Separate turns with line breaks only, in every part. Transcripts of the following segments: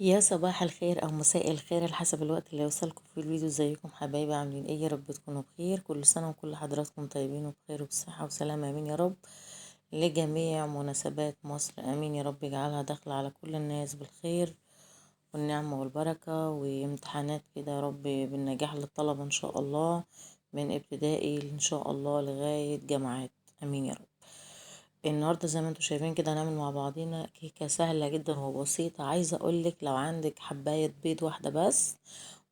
يا صباح الخير او مساء الخير على حسب الوقت اللي يوصلكم في الفيديو. ازيكم حبايبي؟ عاملين ايه؟ يا رب تكونوا بخير. كل سنه وكل حضراتكم طيبين وبخير وبصحه وسلامه، امين يا رب. لجميع مناسبات مصر، امين يا رب. يجعلها داخله على كل الناس بالخير والنعمه والبركه، وامتحانات كده يا رب بالنجاح للطلبه ان شاء الله، من ابتدائي ان شاء الله لغايه جامعات، امين يا رب. النهارده زي ما انتم شايفين كده هنعمل مع بعضينا كيكه سهله جدا وبسيطه. عايزه اقولك لو عندك حبايه بيض واحده بس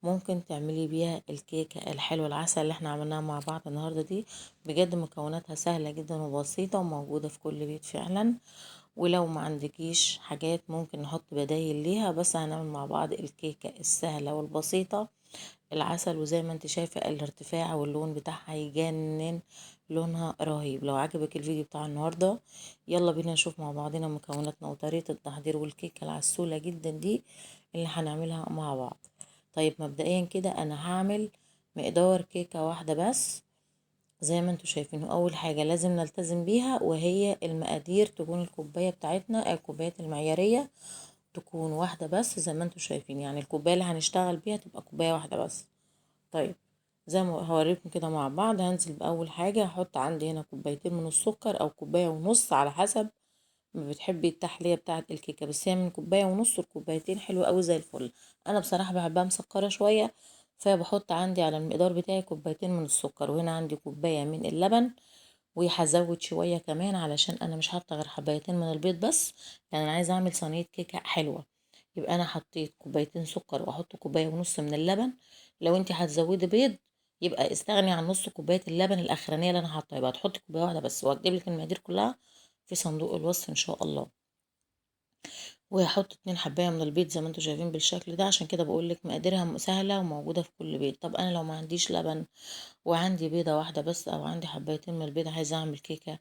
ممكن تعملي بيها الكيكه الحلوه العسل اللي احنا عملناها مع بعض النهارده دي. بجد مكوناتها سهله جدا وبسيطه وموجوده في كل بيت فعلا. ولو ما عندكيش حاجات ممكن نحط بدايل ليها، بس هنعمل مع بعض الكيكه السهله والبسيطه العسل. وزي ما انت شايفة الارتفاع واللون بتاعها يجنن، لونها رهيب. لو عجبك الفيديو بتاع النهاردة يلا بينا نشوف مع بعضنا مكوناتنا وطريقة التحضير والكيكة العسولة جدا دي اللي هنعملها مع بعض. طيب مبدئيا كده انا هعمل مقدار كيكة واحدة بس زي ما انتوا شايفين. اول حاجة لازم نلتزم بيها وهي المقادير، تكون الكوباية بتاعتنا الكوبايات المعيارية تكون واحدة بس زي ما انتوا شايفين. يعني الكوباية اللي هنشتغل بيها تبقى كوباية واحدة بس. طيب زي ما هوريكم كده مع بعض، هنزل بأول حاجة هحط عندي هنا كوبايتين من السكر أو كوباية ونص على حسب ما بتحبي التحلية بتاعة الكيكة، بس هي من كوباية ونص لكوبايتين حلوة أوي زي الفل. أنا بصراحة بحبها مسكرة شوية، فبحط عندي على المقدار بتاعي كوبايتين من السكر، وهنا عندي كوباية من اللبن. وهزود شوية كمان علشان أنا مش حاطة غير حبايتين من البيض بس، لأن أنا عايزة أعمل صينية كيكة حلوة. يبقى أنا حطيت كوبايتين سكر وأحط كوباية ونص من اللبن. لو انت هتزودي بيض يبقى استغني عن نص كوباية اللبن الأخرانية اللي أنا حاطاها، يبقى تحطي كوباية واحدة بس. وهكتب لك المقادير كلها في صندوق الوصف إن شاء الله. وهحط 2 حباية من البيض زي ما انتوا شايفين بالشكل ده، عشان كده بقول لك مقاديرها سهلة وموجودة في كل بيت. طب أنا لو ما عنديش لبن وعندي بيضة واحدة بس أو عندي حبايتين من البيض عايزة أعمل كيكة،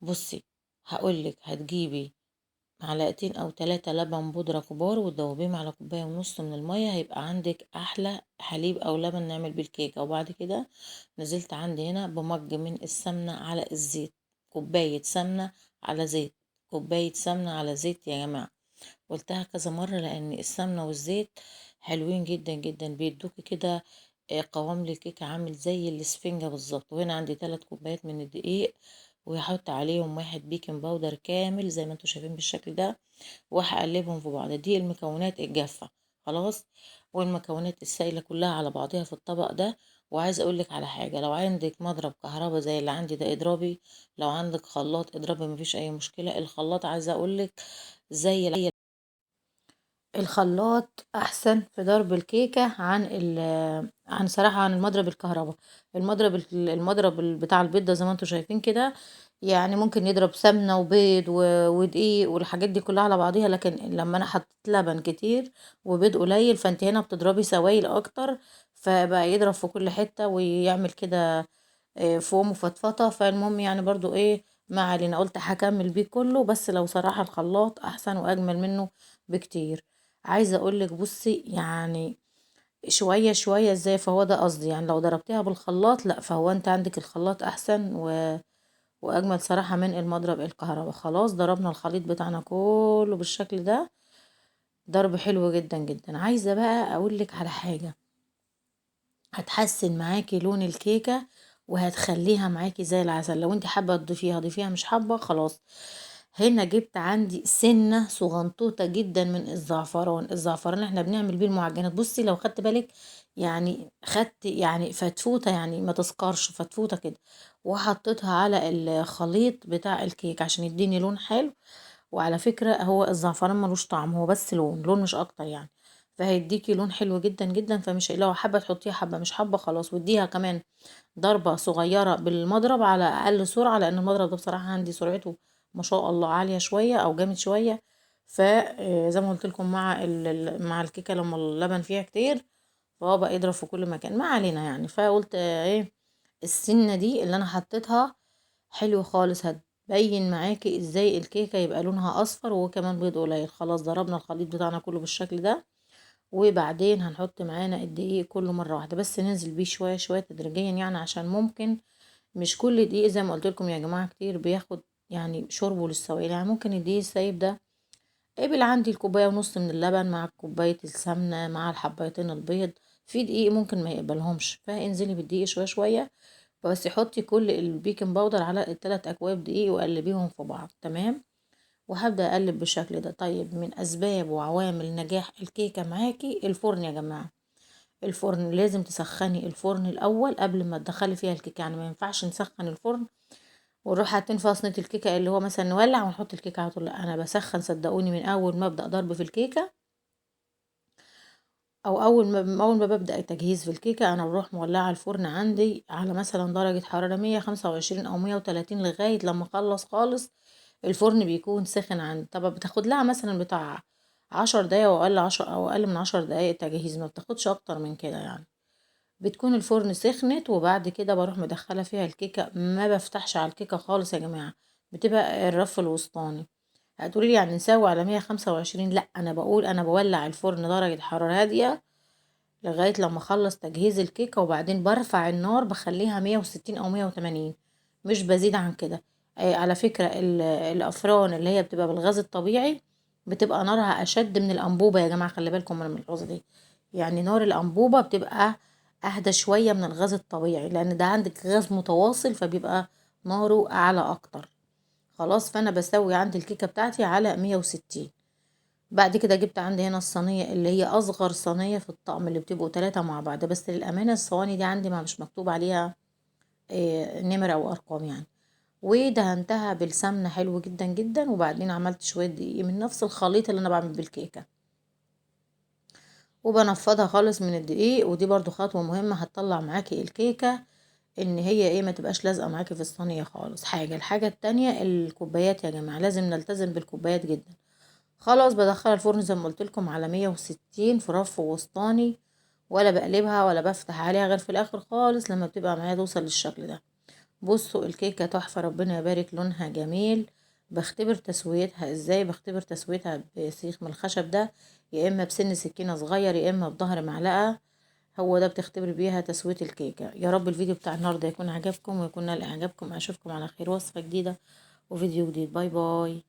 بصي هقولك هتجيبي معلقتين او 3 لبن بودرة كبار وتدوبيهم على كوباية ونص من المية، هيبقى عندك احلى حليب او لبن نعمل بيه الكيكة. وبعد كده نزلت عندي هنا بمج من السمنة على الزيت، كوباية سمنة على زيت، كوباية سمنة على زيت يا جماعة. قلتها كذا مرة لان السمنة والزيت حلوين جدا جدا، بيدوكي كده قوام للكيكة عامل زي الاسفنجة بالظبط. وهنا عندي 3 كوبايات من الدقيق، وهحط عليهم 1 بيكنج باودر كامل زي ما انتوا شايفين بالشكل ده، وهقلبهم في بعض. دي المكونات الجافة خلاص، والمكونات السائلة كلها على بعضها في الطبق ده. وعايز اقولك على حاجة، لو عندك مضرب كهربا زي اللي عندي ده اضربي، لو عندك خلاط اضربي، مفيش اي مشكلة. الخلاط عايزة اقولك زي الخلاط احسن في ضرب الكيكه عن صراحه عن المضرب الكهرباء. المضرب بتاع البيض ده زي ما انتم شايفين كده، يعني ممكن يضرب سمنه وبيض ودقيق والحاجات دي كلها على بعضيها، لكن لما انا حطيت لبن كتير وبيض قليل فانت هنا بتضربي سوائل اكتر، فبقى يضرب في كل حته ويعمل كده فوم وفتفطه. فالمهم يعني برضو ايه، ما علينا، قلت هكمل بيه كله، بس لو صراحه الخلاط احسن واجمل منه بكتير. عايزه اقولك بصي يعني شويه شويه ازاي، فهو ده قصدي. يعني لو ضربتيها بالخلاط لا، فهو انت عندك الخلاط احسن واجمل صراحه من المضرب الكهرباء. خلاص ضربنا الخليط بتاعنا كله بالشكل ده، ضرب حلو جدا جدا. عايزه بقى اقولك على حاجه هتحسن معاكي لون الكيكه وهتخليها معاكي زي العسل. لو انت حابه تضيفيها ضيفيها، مش حابه خلاص. هنا جبت عندي سنة صغنطوطة جدا من الزعفران. الزعفران احنا بنعمل بيه المعجنات. بصي لو خدت بالك يعني خدت يعني فتفوتة، يعني ما تسكرش، فتفوتة كده، وحطيتها على الخليط بتاع الكيك عشان يديني لون حلو. وعلى فكرة هو الزعفران ملوش طعم، هو بس لون مش اكتر يعني، فهيديكي لون حلو جدا جدا. فمش لو حابة تحطيها حابة مش حابة خلاص. واديها كمان ضربة صغيرة بالمضرب على أقل سرعة، لأن المضرب ده بصراحة عندي سرعته ما شاء الله عالية شوية أو جامد شوية. فزي ما قلت لكم مع مع الكيكة لما اللبن فيها كتير فهو بقى يضرب في كل مكان. ما علينا يعني. فقلت ايه، السنة دي اللي أنا حطيتها حلو خالص، هتبين معاكي ازاي الكيكة يبقى لونها أصفر وكمان بيض قليل. خلاص ضربنا الخليط بتاعنا كله بالشكل ده، وبعدين هنحط معانا الدقيق كله مرة واحدة، بس ننزل بيه شوية شوية تدريجيا، يعني عشان ممكن مش كل دقيق زي ما قلت لكم يا جماعة كتير بياخد يعني شربه للسوائل. يعني ممكن الدقيق السايب ده قبل عندي الكوباية ونص من اللبن مع كوباية السمنة مع الحبايتين البيض، في دقيق ممكن ما يقبلهمش، فانزلي بالدقيق شوية شوية، بس حطي كل البيكنج باودر على التلات اكواب دقيق وقلبيهم في بعض. تمام. وهبدأ اقلب بالشكل ده. طيب من اسباب وعوامل نجاح الكيكة معاكي الفرن يا جماعة. الفرن لازم تسخني الفرن الاول قبل ما تدخلي فيها الكيكة، يعني ما ينفعش نسخن الفرن ونروح حاطين فيها صينية الكيكة اللي هو مثلا نولع ونحط الكيكة على طول، لا انا بسخن صدقوني من اول ما ابدأ ضرب في الكيكة، او اول ما ببدأ تجهيز في الكيكة انا بروح مولعة الفرن عندي على مثلا درجة حرارة 125 او 130 لغاية لما اخلص خالص. الفرن بيكون سخن عندي. طب بتاخد لها مثلا بتاع 10 دقايق او اقل، 10 او اقل من 10 دقايق تجهيز، ما بتاخدش اكتر من كده يعني. بتكون الفرن سخنت وبعد كده بروح مدخلة فيها الكيكة، ما بفتحش على الكيكة خالص يا جماعة، بتبقى الرف الوسطاني. هتقولي لي يعني نسوي على 125؟ لا، انا بقول انا بولع الفرن درجة حرارة هادية لغاية لما اخلص تجهيز الكيكة، وبعدين برفع النار بخليها 160 او 180، مش بزيد عن كده. على فكرة الافران اللي هي بتبقى بالغاز الطبيعي بتبقى نارها اشد من الانبوبة يا جماعة، خلي بالكم من الغاز دي. يعني نار الانبوبة بتبقى اهدى شوية من الغاز الطبيعي، لان ده عندك غاز متواصل فبيبقى ناره اعلى اكتر. خلاص، فانا بسوي عندي الكيكة بتاعتي على 160. بعد كده جبت عندي هنا الصينية اللي هي أصغر صينية في الطقم، اللي بتبقوا 3 مع بعض، بس للأمانة الصواني دي عندي ما مش مكتوب عليها نمر أو أرقام يعني. ودهنتها بالسمنة حلو جدا جدا، وبعدين عملت شوية دقيق من نفس الخليط اللي أنا بعمل بالكيكة، وبنفضها خالص من الدقيق. ودي برضو خطوة مهمة هتطلع معاكي الكيكة ان هي ما تبقاش لازقة معاكي في الصينية خالص. الحاجة التانية الكوبايات يا جماعة، لازم نلتزم بالكوبايات جدا. خلاص بدخلها الفرن زي ما قلت لكم على 160 في رف وسطاني، ولا بقلبها ولا بفتح عليها غير في الاخر خالص لما بتبقى معايا توصل للشكل ده. بصوا الكيكة تحفة، ربنا يبارك، لونها جميل. بختبر تسويتها ازاي؟ بختبر تسويتها بسيخ من الخشب ده، يا اما بسن سكينة صغير يا اما بظهر معلقة. هو ده بتختبر بيها تسوية الكيكة. يا رب الفيديو بتاع النهاردة يكون عجبكم ويكون نال اعجابكم. اشوفكم على خير وصفة جديدة وفيديو جديد. باي باي.